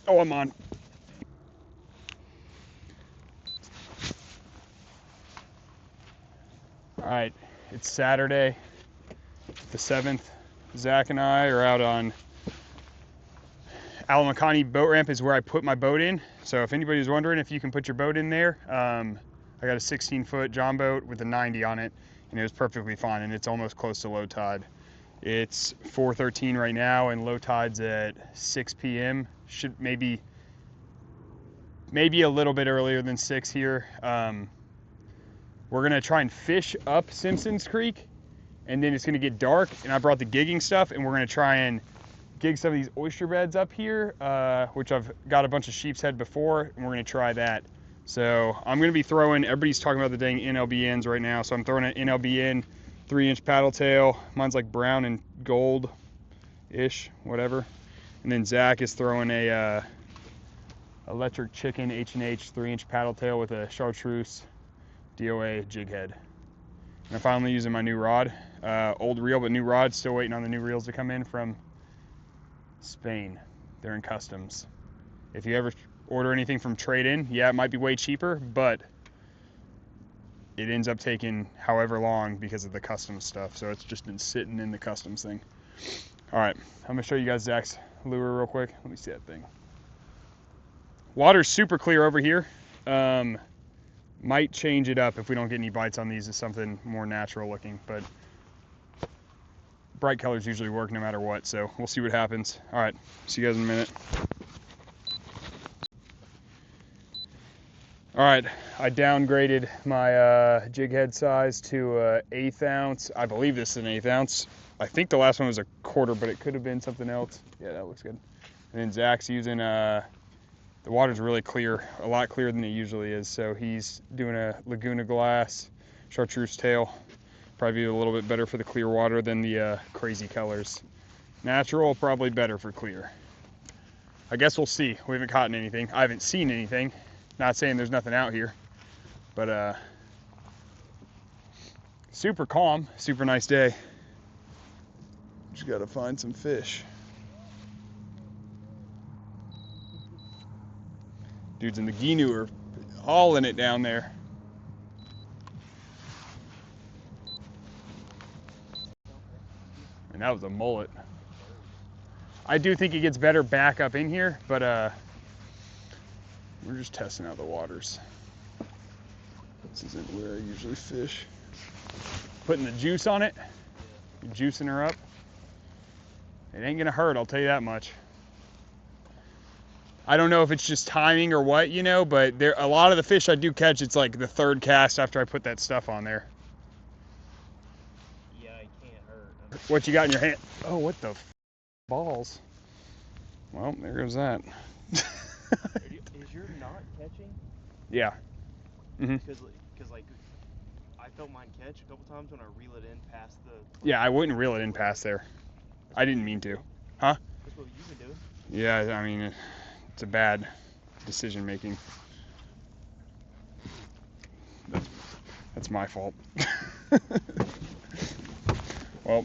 Oh, I'm on. All right, it's Saturday, the 7th. Zach and I are out on Alamacani boat ramp is where I put my boat in. So if anybody's wondering if you can put your boat in there, I got a 16-foot John boat with a 90 on it, and it was perfectly fine, and it's almost close to low tide. It's 4:13 right now, and low tide's at 6 p.m. Should maybe a little bit earlier than 6 here. We're gonna try and fish up Simpson's Creek, and then it's gonna get dark, and I brought the gigging stuff, and we're gonna try and gig some of these oyster beds up here, which I've got a bunch of sheep's head before, and we're gonna try that. So I'm gonna be throwing, everybody's talking about the dang NLBNs right now, so I'm throwing an NLBN 3-inch paddle tail. Mine's like brown and gold-ish, whatever. And then Zach is throwing a electric chicken H&H 3-inch paddle tail with a chartreuse DOA jig head. And I'm finally using my new rod. Old reel, but new rod. Still waiting on the new reels to come in from Spain. They're in customs. If you ever order anything from trade-in, yeah, it might be way cheaper, but it ends up taking however long because of the customs stuff. So it's just been sitting in the customs thing. All right, I'm gonna show you guys Zach's lure real quick. Let me see that thing. Water's super clear over here. Might change it up if we don't get any bites on these to something more natural looking, but bright colors usually work no matter what, so we'll see what happens. All right, see you guys in a minute. All right, I downgraded my jig head size to 1/8 ounce. I believe this is an 1/8 ounce. I think the last one was a 1/4, but it could have been something else. Yeah, that looks good. And then Zach's using, the water's really clear, a lot clearer than it usually is. So he's doing a Laguna Glass chartreuse tail. Probably a little bit better for the clear water than the crazy colors. Natural, probably better for clear. I guess we'll see. We haven't caught anything. I haven't seen anything. Not saying there's nothing out here, but super calm, super nice day. Just gotta find some fish. Dudes in the Ginu are hauling it down there. And that was a mullet. I do think it gets better back up in here, but we're just testing out the waters. This isn't where I usually fish. Putting the juice on it, juicing her up. It ain't gonna hurt, I'll tell you that much. I don't know if it's just timing or what, you know, but there a lot of the fish I do catch, it's like the 3rd cast after I put that stuff on there. Yeah, it can't hurt. What you got in your hand? Oh, what the balls? Well, there goes that. Is your knot catching? Yeah. Because like I felt mine catch a couple times when I reel it in past the. Yeah, I wouldn't reel it in past there. I didn't mean to. Huh? That's what you've been doing. Yeah, I mean, it's a bad decision making. That's my fault. Well,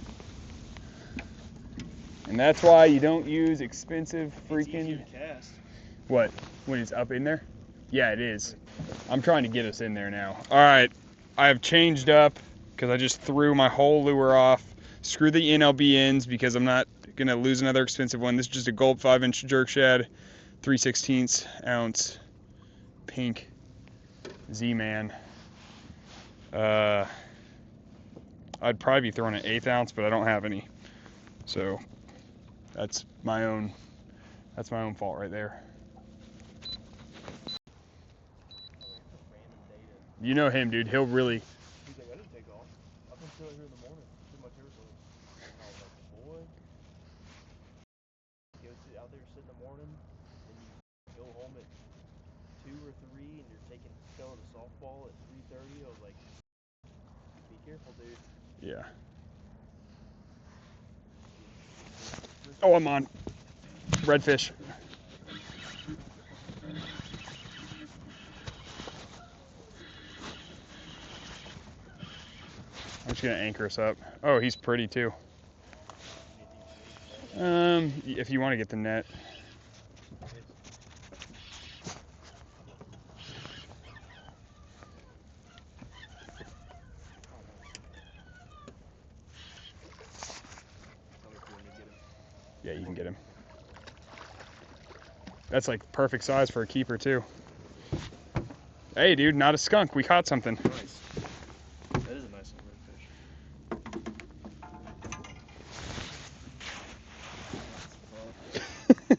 and that's why you don't use expensive freaking. It's easier to cast. What? When it's up in there? Yeah, it is. I'm trying to get us in there now. All right, I have changed up because I just threw my whole lure off. Screw the NLBNs because I'm not gonna lose another expensive one. This is just a gold 5-inch jerk shad, 3/16 ounce pink Z-Man. I'd probably be throwing an 1/8 ounce, but I don't have any. So that's my own fault right there. You know him, dude. He'll really. He's like, I didn't take off. I've been still here in the morning. Did my territory. I was like, boy. You go sit out there, sit in the morning, and you go home at 2 or 3, and you're taking fella to softball at 3:30. I was like, be careful, dude. Yeah. Oh, I'm on. Redfish. I'm just gonna anchor us up. Oh, he's pretty too. If you want to get the net. That's like perfect size for a keeper too. Hey dude, not a skunk. We caught something. Nice. That is a nice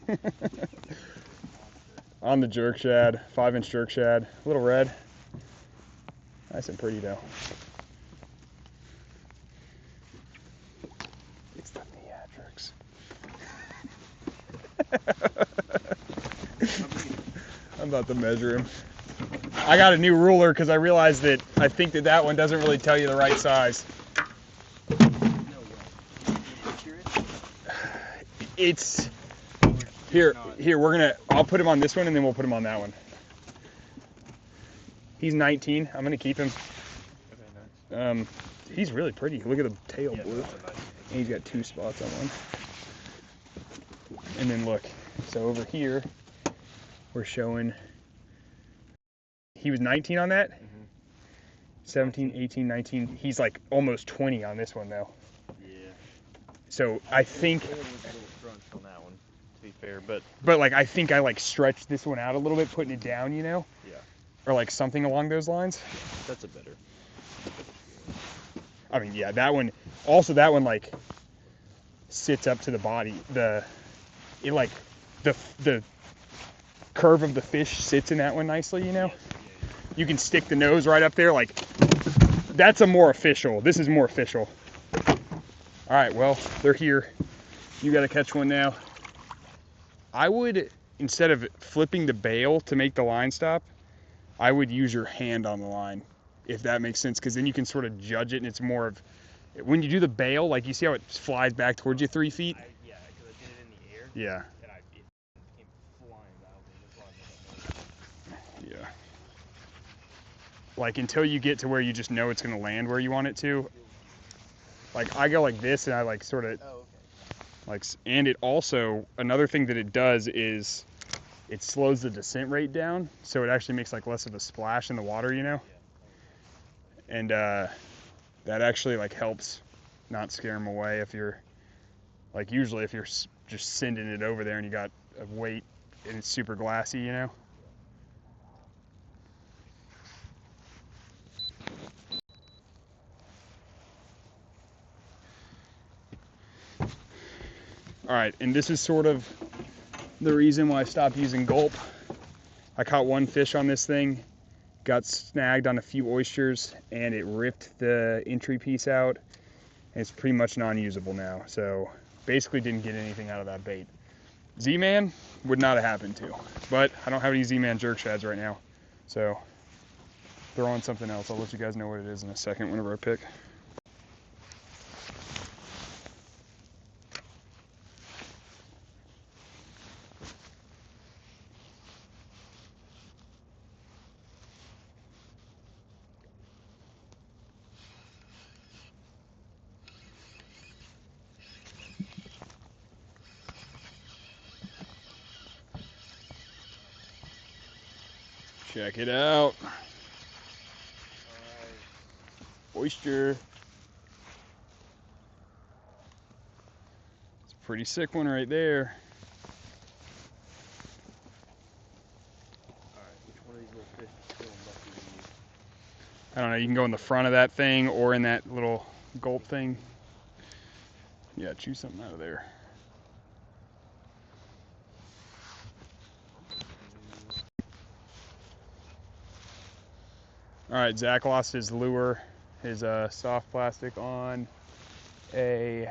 redfish. On the jerk shad, 5-inch jerk shad, a little red. Nice and pretty though. It's the theatrics. I'm about to measure him. I got a new ruler because I realized that I think that one doesn't really tell you the right size. No way. It's here. I'll put him on this one and then we'll put him on that one. He's 19. I'm gonna keep him. Okay, nice. He's really pretty. Look at the tail Yeah, blue. that's a nice. And he's got 2 spots on one. And then look, so over here, we're showing, he was 19 on that. 17, 18, 19. He's like almost 20 on this one though. Yeah. So I think, It was a little crunched on that one, to be fair, but like I think I like stretched this one out a little bit, putting it down, you know? yeah, Or like something along those lines. that's a better. I mean, yeah, that one, also that one like sits up to the body. The curve of the fish sits in that one nicely, you know? Yes, yeah. You can stick the nose right up there, like, that's a more official. This is more official. All right, well, they're here. You got to catch one now. I would, instead of flipping the bail to make the line stop, I would use your hand on the line, if that makes sense, because then you can sort of judge it, and it's more of, when you do the bail, like, you see how it flies back towards you 3 feet? Yeah, because I did it in the air. Yeah. And it came flying out. That's why I made that noise. Yeah. Like, until you get to where you just know it's going to land where you want it to. Like, I go like this, and I, like, sort of, Oh, okay. like, and it also, another thing that it does is it slows the descent rate down, so it actually makes, like, less of a splash in the water, you know? Yeah. And that actually, like, helps not scare them away if you're, like, usually if you're just sending it over there and you got a weight and it's super glassy, you know? All right, and this is sort of the reason why I stopped using gulp. I caught one fish on this thing, got snagged on a few oysters, and it ripped the entry piece out. And it's pretty much non-usable now. So basically didn't get anything out of that bait. Z-Man would not have happened to, but I don't have any Z-Man jerk shads right now. So throw on something else. I'll let you guys know what it is in a second whenever I pick. Check it out. Oyster. It's a pretty sick one right there. Alright, which one of these little fish is still lucky to you? I don't know, you can go in the front of that thing or in that little gulp thing. Yeah, choose something out of there. All right, Zach lost his lure, his soft plastic on a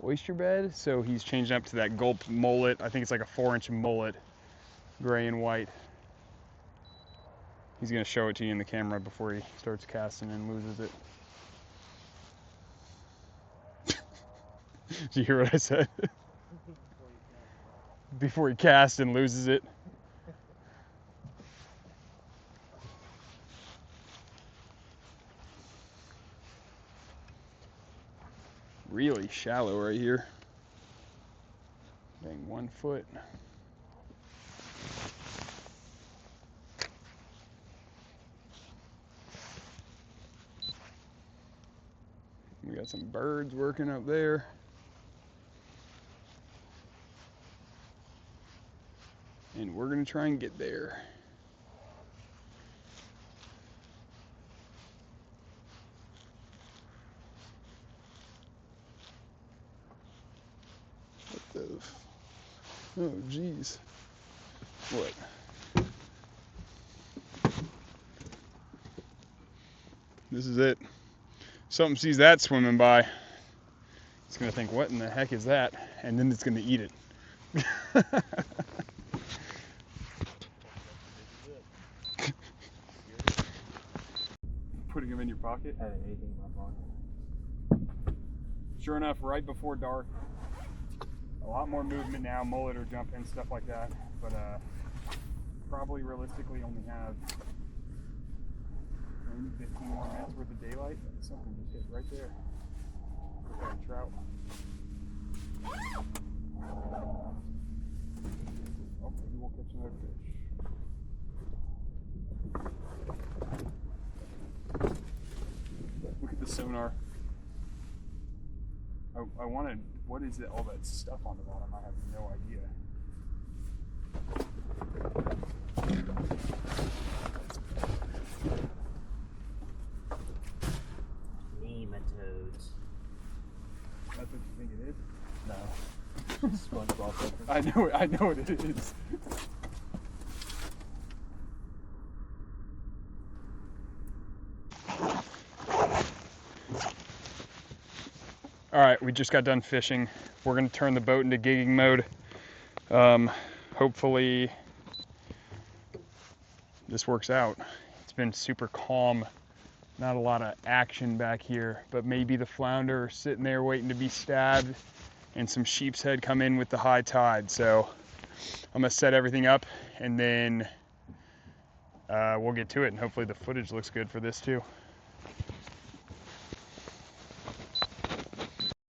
oyster bed, so he's changing up to that gulp mullet. I think it's like a 4-inch mullet, gray and white. He's gonna show it to you in the camera before he starts casting and loses it. Did you hear what I said? Before he casts and loses it. Really shallow right here. Dang, 1 foot. We got some birds working up there. And we're gonna try and get there. What the oh geez. What? This is it. Something sees that swimming by. It's gonna think, what in the heck is that? And then it's gonna eat it. Putting them in your pocket? I had anything in my pocket. Sure enough, right before dark, a lot more movement now, mullet or jump in, stuff like that. But probably realistically only have maybe 15 more minutes worth of daylight. Something just hit right there. Look like a trout. Oh, maybe we'll catch another fish. Look at the sonar. I wanted, what is it, all that stuff on the bottom? I have no idea. Nematodes. That's what you think it is? No. SpongeBob reference. I know what it is. All right, we just got done fishing. We're gonna turn the boat into gigging mode. Hopefully this works out. It's been super calm, not a lot of action back here, but maybe the flounder are sitting there waiting to be stabbed and some sheep's head come in with the high tide. So I'm gonna set everything up and then we'll get to it, and hopefully the footage looks good for this too.